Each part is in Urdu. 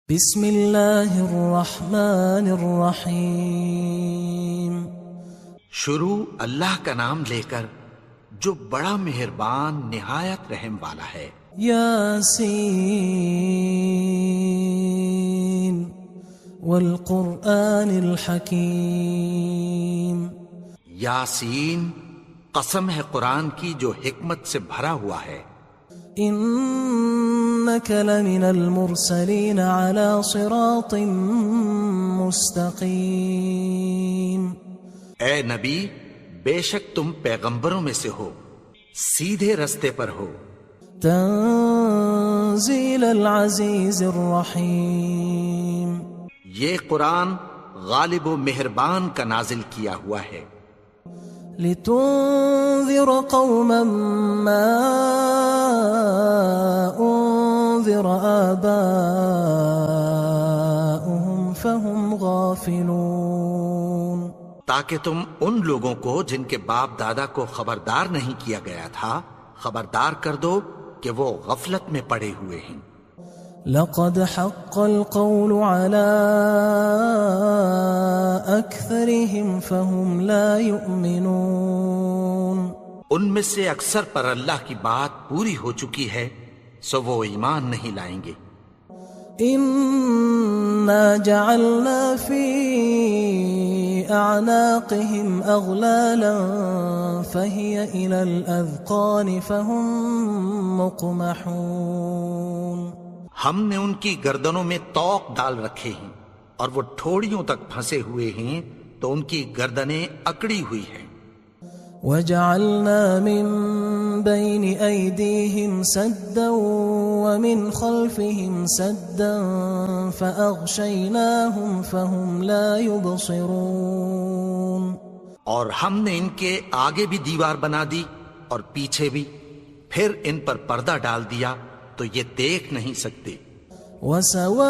بسم اللہ الرحمن الرحیم۔ شروع اللہ کا نام لے کر جو بڑا مہربان نہایت رحم والا ہے۔ یاسین والقرآن الحکیم۔ یاسین، قسم ہے قرآن کی جو حکمت سے بھرا ہوا ہے۔ انک لمن المرسلین علی صراط مستقیم۔ اے نبی، بے شک تم پیغمبروں میں سے ہو، سیدھے رستے پر ہو۔ تنزیل العزیز الرحیم۔ یہ قرآن غالب و مہربان کا نازل کیا ہوا ہے۔ لتنذر قوما ما انذر آباؤهم فهم غافلون۔ تاکہ تم ان لوگوں کو جن کے باپ دادا کو خبردار نہیں کیا گیا تھا خبردار کر دو کہ وہ غفلت میں پڑے ہوئے ہیں۔ لقد حق القول على أكثرهم فهم لا يؤمنون۔ ان میں سے اکثر پر اللہ کی بات پوری ہو چکی ہے سو وہ ایمان نہیں لائیں گے۔ إنا جعلنا في أعناقهم أغلالا فهي إلى الأذقان فهم مقمحون۔ ہم نے ان کی گردنوں میں طوق ڈال رکھے ہیں اور وہ ٹھوڑیوں تک پھنسے ہوئے ہیں تو ان کی گردنیں اکڑی ہوئی ہیں۔ وَجَعَلْنَا مِن بَيْنِ أَيْدِيهِمْ سَدًّا وَمِنْ خَلْفِهِمْ سَدًّا فَأَغْشَيْنَاهُمْ فَهُمْ لَا يُبْصِرُونَ۔ اور ہم نے ان کے آگے بھی دیوار بنا دی اور پیچھے بھی، پھر ان پر پردہ ڈال دیا تو یہ دیکھ نہیں سکتے۔ وَسَوَاءٌ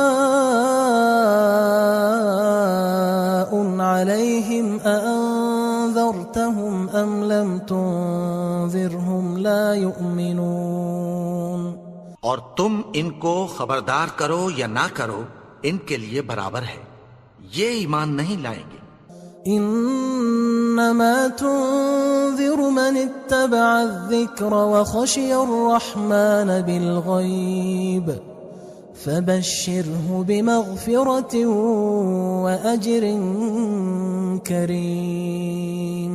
عَلَيْهِمْ أَأَنذَرْتَهُمْ أَمْ لَمْ تُنذِرْهُمْ لَا يُؤْمِنُونَ۔ اور تم ان کو خبردار کرو یا نہ کرو ان کے لیے برابر ہے، یہ ایمان نہیں لائیں گے۔ انما تنذر من اتبع الذکر وخشی الرحمن بالغیب فبشره بمغفرة واجر کریم۔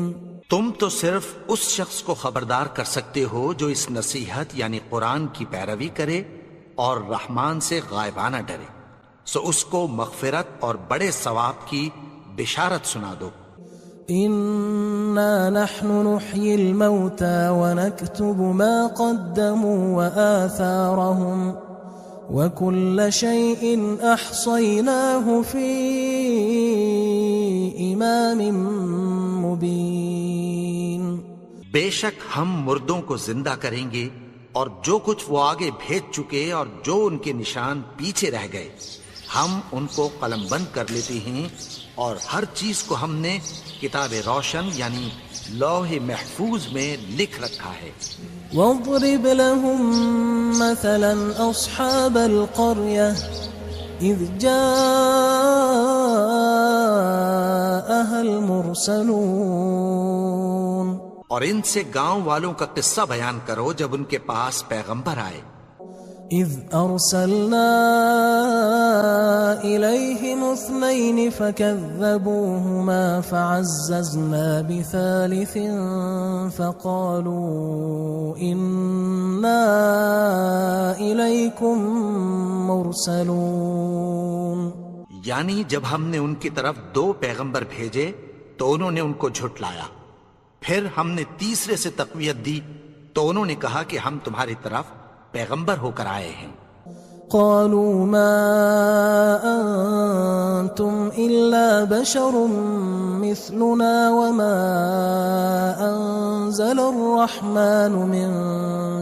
تم تو صرف اس شخص کو خبردار کر سکتے ہو جو اس نصیحت یعنی قرآن کی پیروی کرے اور رحمان سے غائبانہ ڈرے، سو اس کو مغفرت اور بڑے ثواب کی بشارت سنا دو۔ انا نحن نحيي الموتى ونكتب ما قدموا وآثارهم وكل شيء احصيناه في امام مبين۔ بے شک ہم مردوں کو زندہ کریں گے اور جو کچھ وہ آگے بھیج چکے اور جو ان کے نشان پیچھے رہ گئے ہم ان کو قلم بند کر لیتے ہیں، اور ہر چیز کو ہم نے کتاب روشن یعنی لوح محفوظ میں لکھ رکھا ہے۔ واضرب لهم مثلا اصحاب القرية اذ جاءها المرسلون۔ اور ان سے گاؤں والوں کا قصہ بیان کرو جب ان کے پاس پیغمبر آئے۔ اذ ارسلنا الیہم اثنین فکذبوہما فعززنا بثالث فقالوا انا الیکم مرسلون۔ یعنی جب ہم نے ان کی طرف 2 پیغمبر بھیجے تو انہوں نے ان کو جھٹلایا، پھر ہم نے تیسرے سے تقویت دی تو انہوں نے کہا کہ ہم تمہاری طرف پیغمبر ہو کر آئے ہیں۔ قالوا ما انتم الا بشر مثلنا وما انزل الرحمن من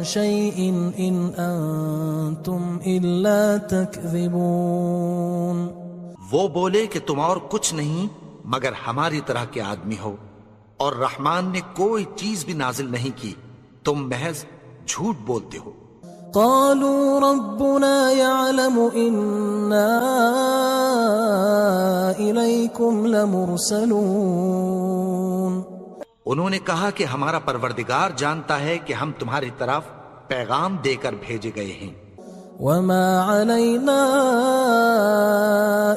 شيء ان انتم الا تكذبون۔ وہ بولے کہ تم اور کچھ نہیں مگر ہماری طرح کے آدمی ہو، اور رحمان نے کوئی چیز بھی نازل نہیں کی، تم محض جھوٹ بولتے ہو۔ قالوا ربنا يعلم إنا ربكم لمرسلون انہوں نے کہا کہ ہمارا پروردگار جانتا ہے کہ ہم تمہاری طرف پیغام دے کر بھیجے گئے ہیں، وما علينا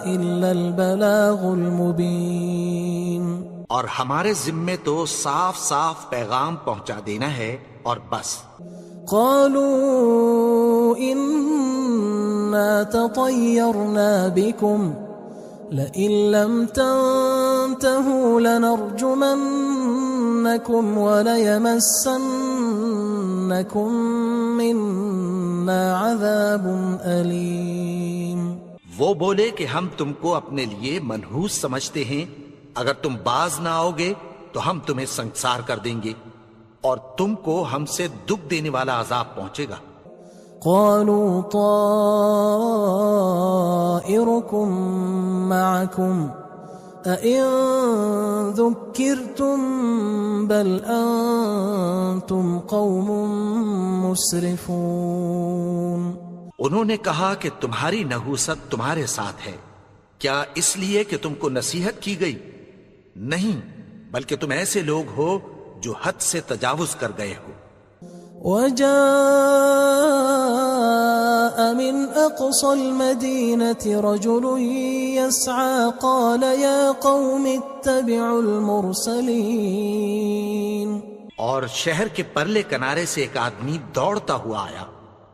إلا البلاغ المبين، اور ہمارے ذمے تو صاف صاف پیغام پہنچا دینا ہے اور بس۔ قالوا إنا تطيرنا بكم لئن لم تنتهوا لنرجمنكم وليمسنكم منا عذاب أليم۔ وہ بولے کہ ہم تم کو اپنے لیے منحوس سمجھتے ہیں، اگر تم باز نہ آؤ گے تو ہم تمہیں سنسار کر دیں گے اور تم کو ہم سے دکھ دینے والا عذاب پہنچے گا۔ قالوا طائركم معكم أئن ذكرتم بل أنتم قوم مسرفون۔ انہوں نے کہا کہ تمہاری نحوست تمہارے ساتھ ہے، کیا اس لیے کہ تم کو نصیحت کی گئی؟ نہیں، بلکہ تم ایسے لوگ ہو جو حد سے تجاوز کر گئے ہو۔ وجاء من أقصى المدينة رجل يسعى قال يا قوم اتبعوا المرسلين۔ اور شہر کے پرلے کنارے سے ایک آدمی دوڑتا ہوا آیا،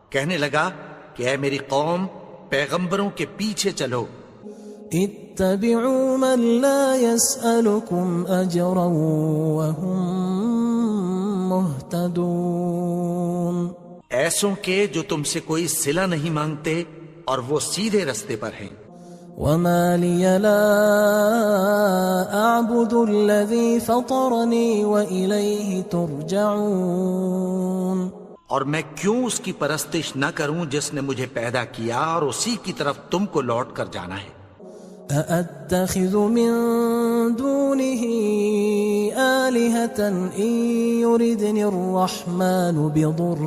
کہنے لگا کہ اے میری قوم، پیغمبروں کے پیچھے چلو۔ اتبعوا من لا يسألكم أجرا وهم مهتدون، ایسوں کے جو تم سے کوئی صلہ نہیں مانگتے اور وہ سیدھے رستے پر ہیں۔ وما لي لا أعبد الذي فطرني وإليه ترجعون، اور میں کیوں اس کی پرستش نہ کروں جس نے مجھے پیدا کیا اور اسی کی طرف تم کو لوٹ کر جانا ہے۔ أأتخذ من دونه آلهة إن يردني الرحمن بضر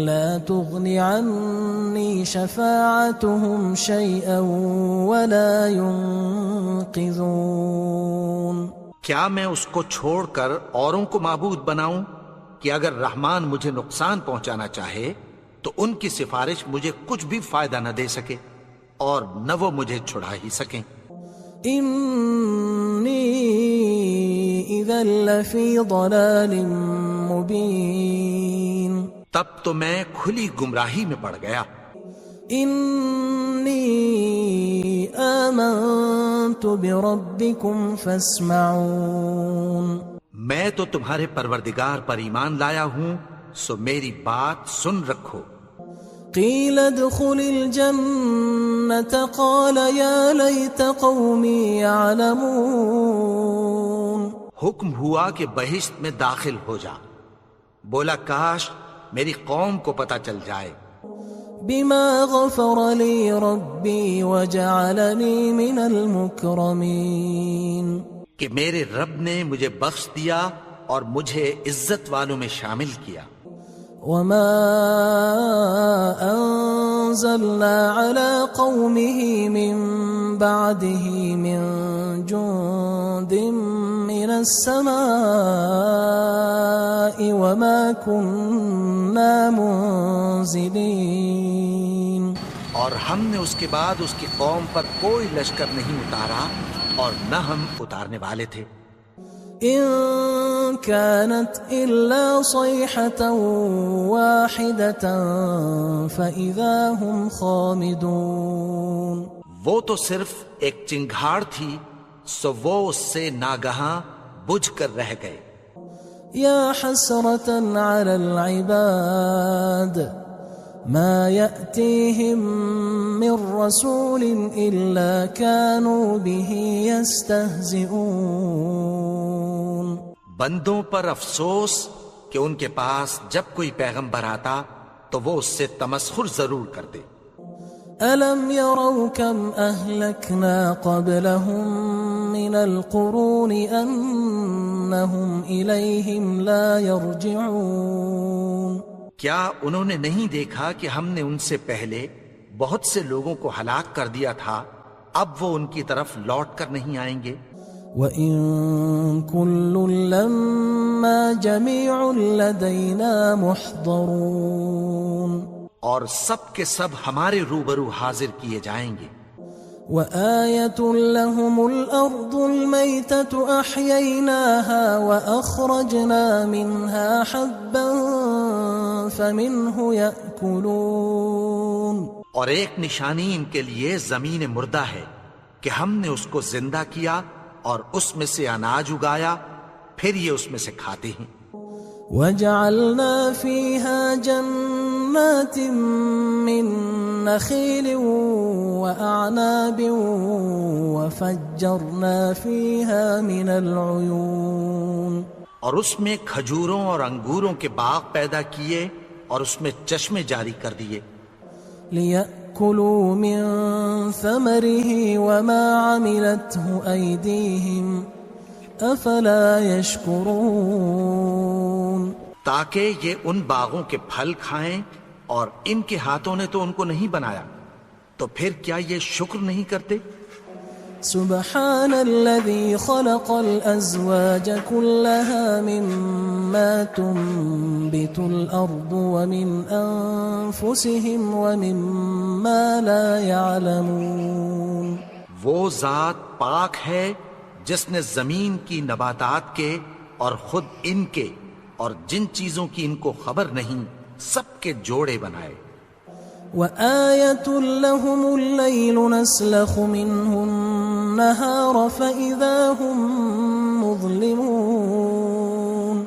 لا تغن عني شفاعتهم شيئا ولا ينقذون۔ کیا میں اس کو چھوڑ کر اوروں کو معبود بناؤں کہ اگر رحمان مجھے نقصان پہنچانا چاہے تو ان کی سفارش مجھے کچھ بھی فائدہ نہ دے سکے اور نہ وہ مجھے چھڑا ہی سکیں۔ إني إذا لفي ضلال مبين، تب تو میں کھلی گمراہی میں پڑ گیا۔ إني آمنت بربكم فاسمعون، میں تو تمہارے پروردگار پر ایمان لایا ہوں، سو میری بات سن رکھو۔ قيل ادخل الجنة قال يا ليت قومي يعلمون، حکم ہوا کہ بہشت میں داخل ہو جا، بولا کاش میری قوم کو پتہ چل جائے۔ بما غفر لي ربي وجعلني من المكرمين، کہ میرے رب نے مجھے بخش دیا اور مجھے عزت والوں میں شامل کیا۔ وما أنزلنا على قومه من بعده من جند من السماء وما كنا منزلين، اور ہم نے اس کے بعد اس کی قوم پر کوئی لشکر نہیں اتارا اور نہ ہم اتارنے والے تھے۔ إن كانت إلا صيحة واحدة فإذا هم خامدون، وہ تو صرف ایک چنگھاڑ تھی، سو وہ اس سے ناگہاں بجھ کر رہ گئے۔ يا حسرة على العباد ما يأتيهم من رسول إلا كانوا به يستهزئون، بندوں پر افسوس کہ ان کے پاس جب کوئی پیغمبر آتا تو وہ اس سے تمسخر ضرور کرتے۔ ألم يروا كم أهلكنا قبلهم من القرون أنهم إليهم لا يرجعون، کیا انہوں نے نہیں دیکھا کہ ہم نے ان سے پہلے بہت سے لوگوں کو ہلاک کر دیا تھا اب وہ ان کی طرف لوٹ کر نہیں آئیں گے۔ وَإِن كُلٌّ لَمَّا جَمِيعٌ لَدَيْنَا مُحْضَرُونَ، اور سب کے سب ہمارے روبرو حاضر کیے جائیں گے۔ وَآيَةٌ لَهُمُ الْأَرْضُ الْمَيْتَةُ أَحْيَيْنَاهَا وَأَخْرَجْنَا مِنْهَا حَبًّا فَمِنْهُ يَأْكُلُونَ، اور ایک نشانی ان کے لیے زمین مردہ ہے کہ ہم نے اس کو زندہ کیا اور اس میں سے اناج اگایا، پھر یہ اس میں سے کھاتے ہیں۔ وَجَعَلْنَا فِيهَا جَنَّاتٍ مِّن نَخِيلٍ وَأَعْنَابٍ وَفَجَّرْنَا فِيهَا مِنَ الْعُيُونِ، اور اس میں کھجوروں اور انگوروں کے باغ پیدا کیے اور اس میں چشمے جاری کر دیے، لِيَأْكُلُوا مِن ثَمَرِهِ وَمَا عَمِلَتْهُ أَيْدِيهِمْ أَفَلَا يَشْكُرُونَ، تاکہ یہ ان باغوں کے پھل کھائیں، اور ان کے ہاتھوں نے تو ان کو نہیں بنایا، تو پھر کیا یہ شکر نہیں کرتے؟ سبحان الذي خلق الأزواج كلها مما تنبت الأرض ومن أنفسهم ومما لا يعلمون، وہ ذات پاک ہے جس نے زمین کی نباتات کے اور خود ان کے اور جن چیزوں کی ان کو خبر نہیں سب کے جوڑے بنائے۔ وآية لهم الليل نسلخ منه النهار فإذا هم مظلمون،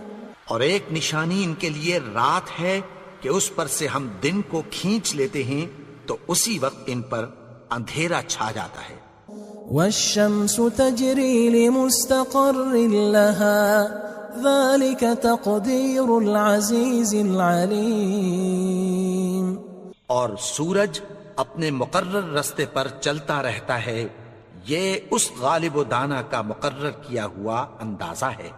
اور ایک نشانی ان کے لیے رات ہے کہ اس پر سے ہم دن کو کھینچ لیتے ہیں تو اسی وقت ان پر اندھیرا چھا جاتا ہے۔ والشمس تجري لمستقر لها ذلك تقدير العزيز العليم، اور سورج اپنے مقرر رستے پر چلتا رہتا ہے، یہ اس غالب و دانا کا مقرر کیا ہوا اندازہ ہے۔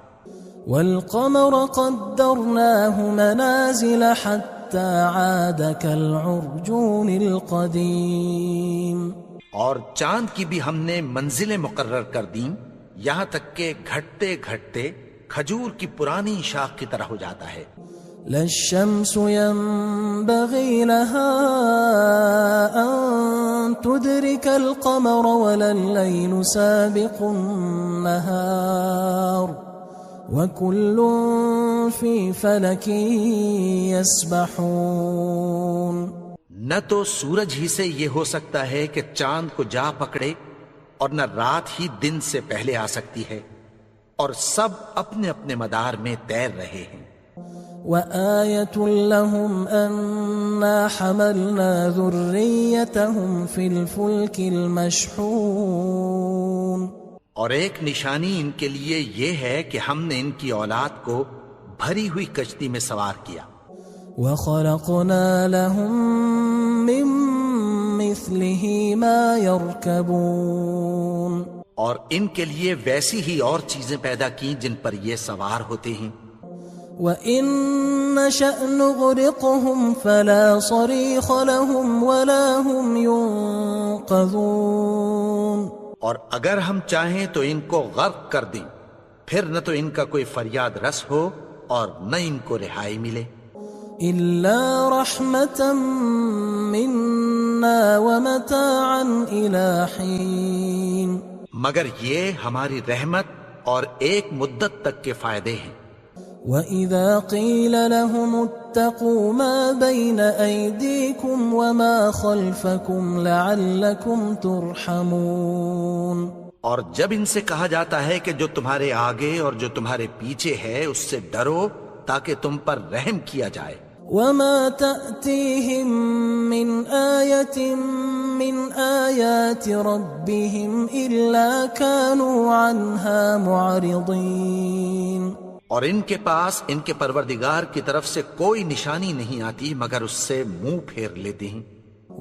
والقمر قدرناه منازل حتى عاد كالعرجون القديم، اور چاند کی بھی ہم نے منزلیں مقرر کر دیں، یہاں تک کہ گھٹتے گھٹتے کھجور کی پرانی شاخ کی طرح ہو جاتا ہے۔ لا الشمس ينبغي لها أن تدرك القمر ولا الليل سابق النهار وكل في فلك يسبحون، نہ تو سورج ہی سے یہ ہو سکتا ہے کہ چاند کو جا پکڑے، اور نہ رات ہی دن سے پہلے آ سکتی ہے، اور سب اپنے اپنے مدار میں تیر رہے ہیں۔ وآية لهم أنا حملنا ذريتهم في الفلك المشحون، اور ایک نشانی ان کے لیے یہ ہے کہ ہم نے ان کی اولاد کو بھری ہوئی کشتی میں سوار کیا۔ وخلقنا لهم من مثله ما يركبون، اور ان کے لیے ویسی ہی اور چیزیں پیدا کی جن پر یہ سوار ہوتے ہیں۔ وَإِن نَّشَأْ نُغْرِقْهُمْ فَلَا صَرِيخَ لَهُمْ وَلَا هُمْ يُنقَذُونَ، اور اگر ہم چاہیں تو ان کو غرق کر دیں، پھر نہ تو ان کا کوئی فریاد رس ہو اور نہ ان کو رہائی ملے۔ إِلَّا رَحْمَةً مِنَّا وَمَتَاعًا إِلَى حِينٍ، مگر یہ ہماری رحمت اور ایک مدت تک کے فائدے ہیں۔ وَإِذَا قِيلَ لَهُمُ اتَّقُوا مَا بَيْنَ أَيْدِيكُمْ وَمَا خَلْفَكُمْ لَعَلَّكُمْ تُرْحَمُونَ، اور جب ان سے کہا جاتا ہے کہ جو تمہارے آگے اور جو تمہارے پیچھے ہے اس سے ڈرو تاکہ تم پر رحم کیا جائے۔ وَمَا تَأْتِيهِم مِّنْ آيَةٍ مِّنْ آيَاتِ رَبِّهِمْ إِلَّا كَانُوا عَنْهَا مُعْرِضِينَ، اور ان کے پاس ان کے پروردگار کی طرف سے کوئی نشانی نہیں آتی مگر اس سے منہ پھیر لیتے ہیں۔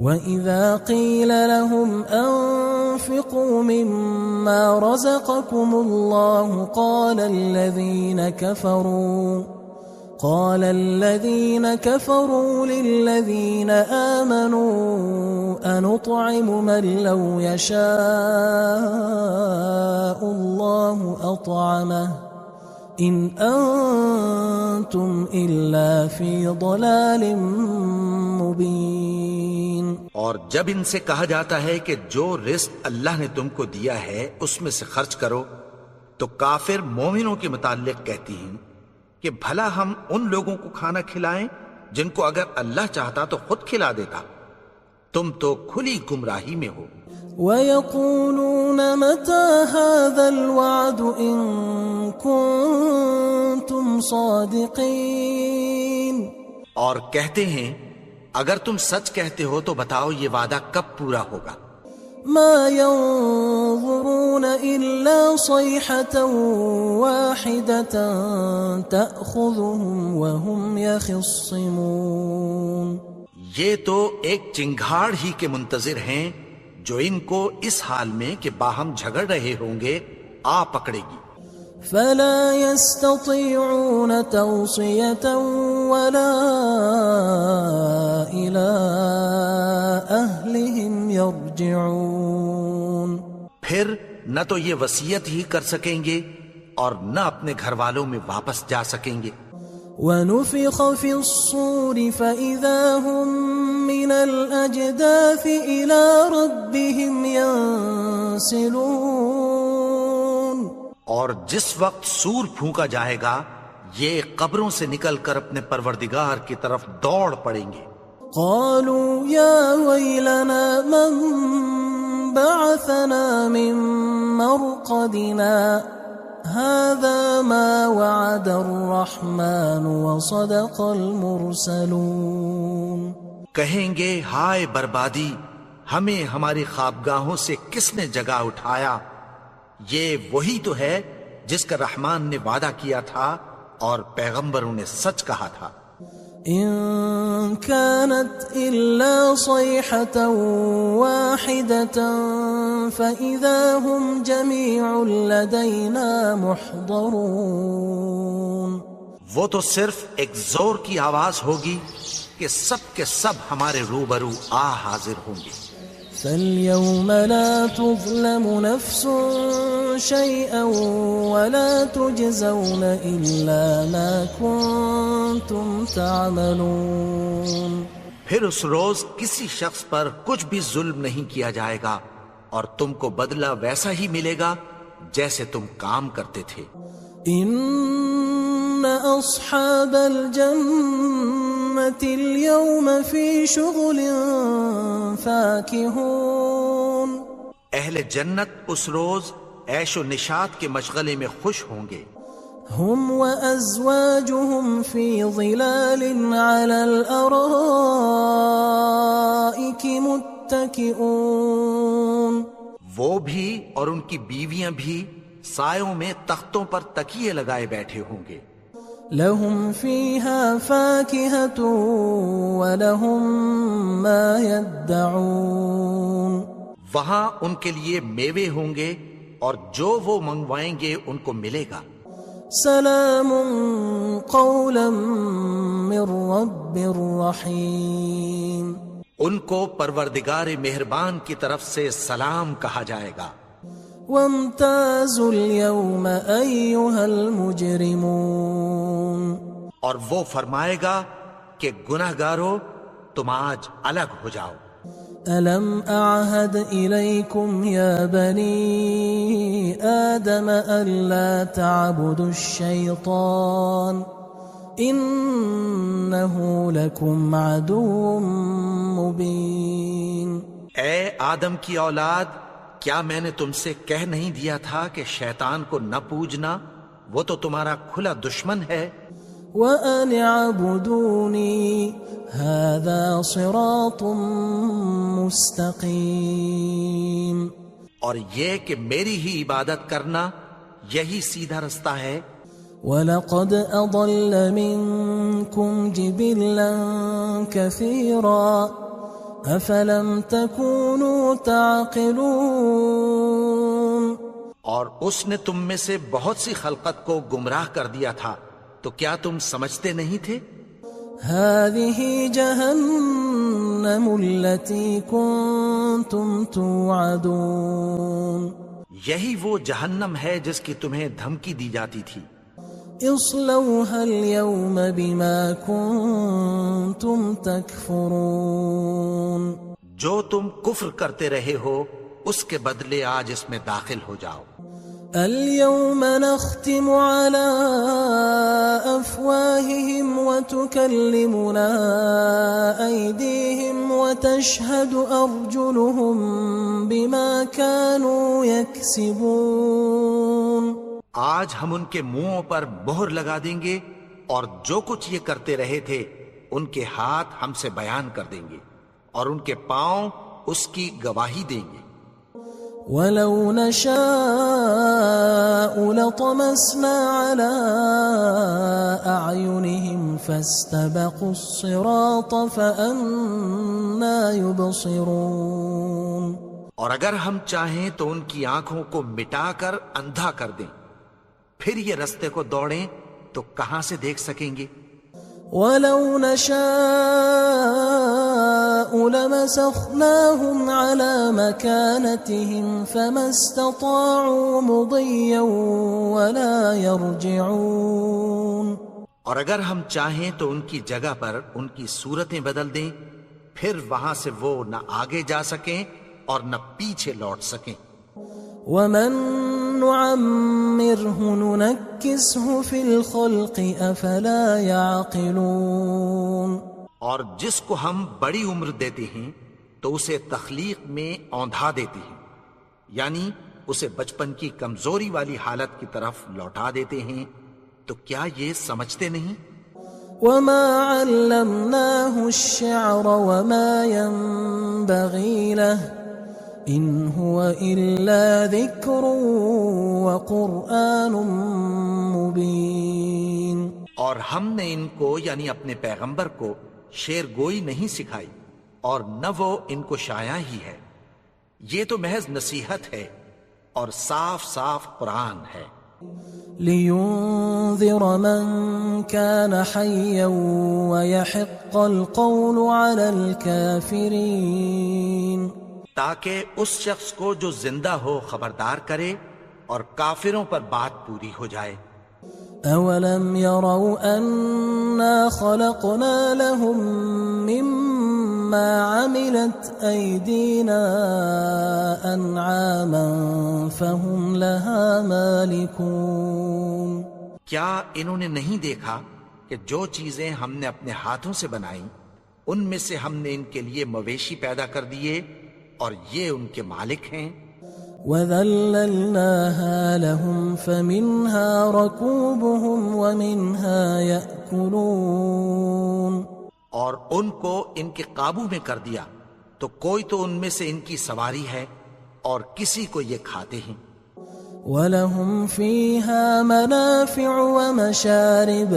وَإِذَا قِيلَ لَهُمْ أَنفِقُوا مِمَّا رَزَقَكُمُ اللَّهُ قَالَ قال الذين كفروا للذين آمنوا أنطعم من لو يشاء الله أطعمه إن أنتم إلا في ضلال مبين. اور جب ان سے کہا جاتا ہے کہ جو رزق اللہ نے تم کو دیا ہے اس میں سے خرچ کرو، تو کافر مومنوں کے متعلق کہتی ہیں کہ بھلا ہم ان لوگوں کو کھانا کھلائیں جن کو اگر اللہ چاہتا تو خود کھلا دیتا. تم تو کھلی گمراہی میں ہو. وَيَقُولُونَ مَتَى هَذَا الْوَعْدُ إِن كُنتُمْ صَادِقِينَ. اور کہتے ہیں اگر تم سچ کہتے ہو تو بتاؤ یہ وعدہ کب پورا ہوگا. ما ينظرون إلا صيحة واحدة تأخذهم وهم يخصمون. یہ تو ایک چنگھاڑ ہی کے منتظر ہیں جو ان کو اس حال میں کہ باہم جھگڑ رہے ہوں گے آ پکڑے گی. فلا يستطيعون توصية ولا إلى أهلهم يرجعون. پھر نہ تو یہ وصیت ہی کر سکیں گے اور نہ اپنے گھر والوں میں واپس جا سکیں گے. ونفخ في الصور فإذا هم من الأجداث إلى ربهم ينسلون. اور جس وقت سور پھونکا جائے گا یہ قبروں سے نکل کر اپنے پروردگار کی طرف دوڑ پڑیں گے. قالوا يا ويلنا من بعثنا من مرقدنا هذا ما وعد الرحمن وصدق المرسلون. کہیں گے ہائے بربادی، ہمیں ہماری خوابگاہوں سے کس نے جگا اٹھایا؟ یہ وہی تو ہے جس کا رحمان نے وعدہ کیا تھا اور پیغمبروں نے سچ کہا تھا. إن كانت إلا صيحة واحدة فإذا هم جميع لدينا محضرون. وہ تو صرف ایک زور کی آواز ہوگی کہ سب کے سب ہمارے روبرو حاضر ہوں گے. فاليوم لا تظلم نفس شيئا ولا تجزون إلا ما كنتم تعملون. پھر اس روز کسی شخص پر کچھ بھی ظلم نہیں کیا جائے گا اور تم کو بدلہ ویسا ہی ملے گا جیسے تم کام کرتے تھے. إن أصحاب الجنة اليوم في شغل فاكهون. اہل جنت اس روز عیش و نشاط کے مشغلے میں خوش ہوں گے. هم وأزواجهم في ظلال على الأرائك متكئون. وہ بھی اور ان کی بیویاں بھی سایوں میں تختوں پر تکیے لگائے بیٹھے ہوں گے. لهم فيها فاكهة ولهم ما يدعون. وہاں ان کے لیے میوے ہوں گے اور جو وہ منگوائیں گے ان کو ملے گا. سلام قولا من رب رحیم. ان کو پروردگار مہربان کی طرف سے سلام کہا جائے گا. وامتازوا اليوم أيها المجرمون. اور وہ فرمائے گا کہ گناہگارو تم آج الگ ہو جاؤ. ألم أعهد إليكم يا بني آدم ألا تعبدوا الشيطان إنه لكم عدو مبين. اے آدم کی اولاد، کیا میں نے تم سے کہہ نہیں دیا تھا کہ شیطان کو نہ پوجنا، وہ تو تمہارا کھلا دشمن ہے. وَأَنِ اعْبُدُونِي هَذَا صِرَاطٌ مُسْتَقِيمٌ. اور یہ کہ میری ہی عبادت کرنا یہی سیدھا رستہ ہے. وَلَقَدْ أَضَلَّ مِنْكُمْ جِبِلًّا كَثِيرًا أَفَلَمْ تَكُونُوا تَعْقِلُونَ. اور اس نے تم میں سے بہت سی خلقت کو گمراہ کر دیا تھا، تو کیا تم سمجھتے نہیں تھے؟ هذه جهنم التي كنتم توعدون یہی وہ جہنم ہے جس کی تمہیں دھمکی دی جاتی تھی. اصلوها اليوم بما كنتم تكفرون جو تم کفر کرتے رہے ہو اس کے بدلے آج اس میں داخل ہو جاؤ. اليوم نختم على أفواههم وتكلمنا أيديهم وتشهد أرجلهم بما كانوا يكسبون. آج ہم ان کے منہوں پر مہر لگا دیں گے اور جو کچھ یہ کرتے رہے تھے ان کے ہاتھ ہم سے بیان کر دیں گے اور ان کے پاؤں اس کی گواہی دیں گے. ولو نشاء لطمسنا على أعينهم فاستبقوا الصراط فأنى يبصرون. اور اگر ہم چاہیں تو ان کی آنکھوں کو مٹا کر اندھا کر دیں، پھر یہ رستے کو دوڑیں تو کہاں سے دیکھ سکیں گے. ولو نشاء لمسخناهم على مكانتهم فما استطاعوا مضيا ولا يرجعون. اور اگر ہم چاہیں تو ان کی جگہ پر ان کی صورتیں بدل دیں، پھر وہاں سے وہ نہ آگے جا سکیں اور نہ پیچھے لوٹ سکیں. ومن نعمره ننكسه في الخلق افلا يعقلون. اور جس کو ہم بڑی عمر دیتے ہیں تو اسے تخلیق میں اوندھا دیتے ہیں، یعنی اسے بچپن کی کمزوری والی حالت کی طرف لوٹا دیتے ہیں. تو کیا یہ سمجھتے نہیں؟ وما علمناه الشعر وما ينبغي له ان هو الا ذكر وقرآن مبين. اور ہم نے ان کو یعنی اپنے پیغمبر کو شعر گوئی نہیں سکھائی اور نہ وہ ان کو شایع ہی ہے، یہ تو محض نصیحت ہے اور صاف صاف قرآن ہے. لينذر من كان حيا ويحق القول على الكافرين. تاکہ اس شخص کو جو زندہ ہو خبردار کرے اور کافروں پر بات پوری ہو جائے. اولم يروا انا خلقنا لهم مما عملت ايدينا انعاما فهم لها مالكون. کیا انہوں نے نہیں دیکھا کہ جو چیزیں ہم نے اپنے ہاتھوں سے بنائیں ان میں سے ہم نے ان کے لیے مویشی پیدا کر دیے اور یہ ان کے مالک ہیں. وَذَلَّلْنَاهَا لَهُمْ فَمِنْهَا رَكُوبُهُمْ وَمِنْهَا يَأْكُلُونَ. اور ان کو ان کے قابو میں کر دیا تو کوئی تو ان میں سے ان کی سواری ہے اور کسی کو یہ کھاتے ہیں. وَلَهُمْ فِيهَا مَنَافِعُ وَمَشَارِبُ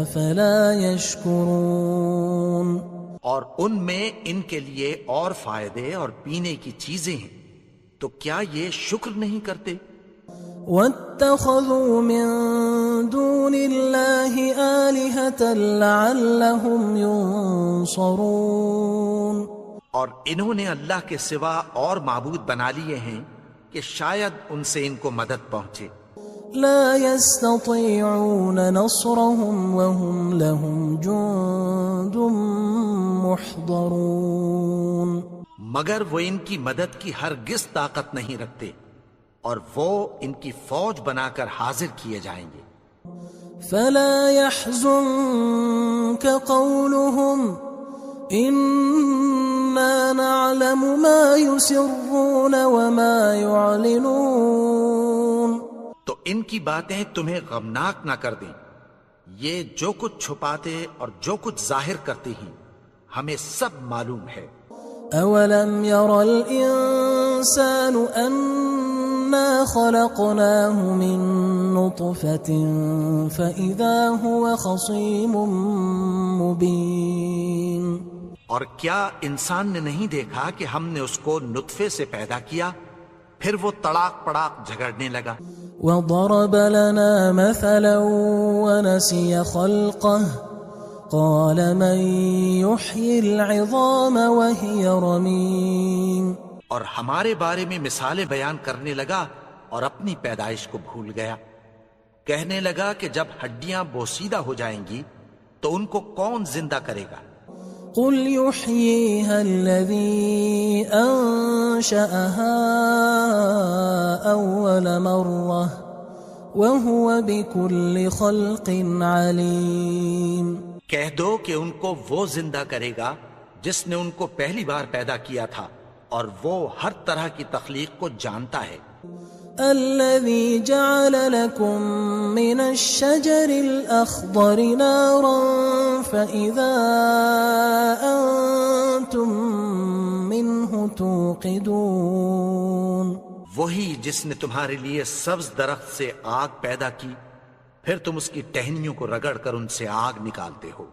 أَفَلَا يَشْكُرُونَ. اور ان میں ان کے لیے اور فائدے اور پینے کی چیزیں ہیں، تو کیا یہ شکر نہیں کرتے؟ وَاتَّخَذُوا مِن دُونِ اللَّهِ آلِهَةً لَعَلَّهُمْ يُنصَرُونَ. اور انہوں نے اللہ کے سوا اور معبود بنا لیے ہیں کہ شاید ان سے ان کو مدد پہنچے. لا يستطيعون نصرهم وهم لهم جند محضرون. مگر وہ ان کی مدد کی ہرگز طاقت نہیں رکھتے اور وہ ان کی فوج بنا کر حاضر کیے جائیں گے. فلا يحزنك قولهم إنا نعلم ما يسرون وما يعلنون. تو ان کی باتیں تمہیں غمناک نہ کر دیں، یہ جو کچھ چھپاتے اور جو کچھ ظاہر کرتے ہیں ہمیں سب معلوم ہے. أولم ير الإنسان أنا خلقناه من نطفة فإذا هو خصيم مبين. اور کیا انسان نے نہیں دیکھا کہ ہم نے اس کو نطفے سے پیدا کیا، پھر وہ تڑاک پڑاک جھگڑنے لگا. وضرب لنا مثلا ونسي خلقه قال من يحيي العظام وهي رميم اور ہمارے بارے میں مثالیں بیان کرنے لگا اور اپنی پیدائش کو بھول گیا. کہنے لگا کہ جب ہڈیاں بوسیدہ ہو جائیں گی تو ان کو کون زندہ کرے گا؟ قل يحييها الذي أنشأها أول مرة وهو بكل خلق عليم. کہہ دو کہ ان کو وہ زندہ کرے گا جس نے ان کو پہلی بار پیدا کیا تھا اور وہ ہر طرح کی تخلیق کو جانتا ہے. الذي جعل لكم من الشجر الأخضر نارا فإذا أنتم منه توقدون. وہی جس نے تمہارے لیے سبز درخت سے آگ پیدا کی پھر تم اس کی ٹہنیوں کو رگڑ کر ان سے آگ نکالتے ہو.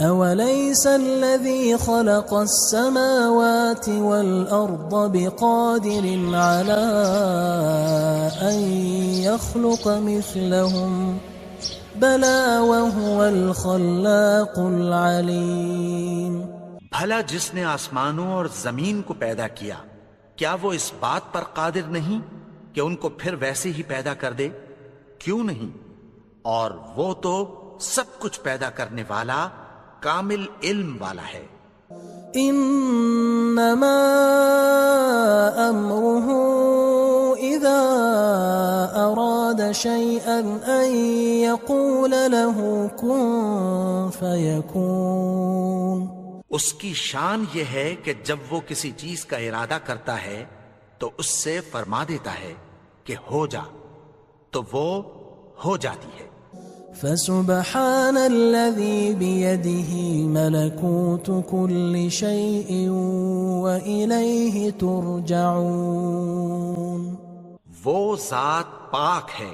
أوليس الذي خلق السماوات والأرض بقادر على أن يخلق مثلهم بلى وهو الخلاق العليم. بھلا جس نے آسمانوں اور زمین کو پیدا کیا کیا وہ اس بات پر قادر نہیں کہ ان کو پھر ویسے ہی پیدا کر دے؟ کیوں نہیں؟ اور وہ تو سب کچھ پیدا کرنے والا کامل علم والا ہے. انما امره اذا اراد شيئا ان يقول له كن فيكون. اس کی شان یہ ہے کہ جب وہ کسی چیز کا ارادہ کرتا ہے تو اس سے فرما دیتا ہے کہ ہو جا تو وہ ہو جاتی ہے. فسبحان الذي بيده ملكوت كل شيء وإليه ترجعون. وہ ذات پاک ہے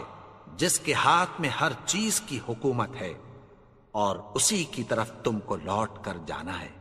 جس کے ہاتھ میں ہر چیز کی حکومت ہے اور اسی کی طرف تم کو لوٹ کر جانا ہے.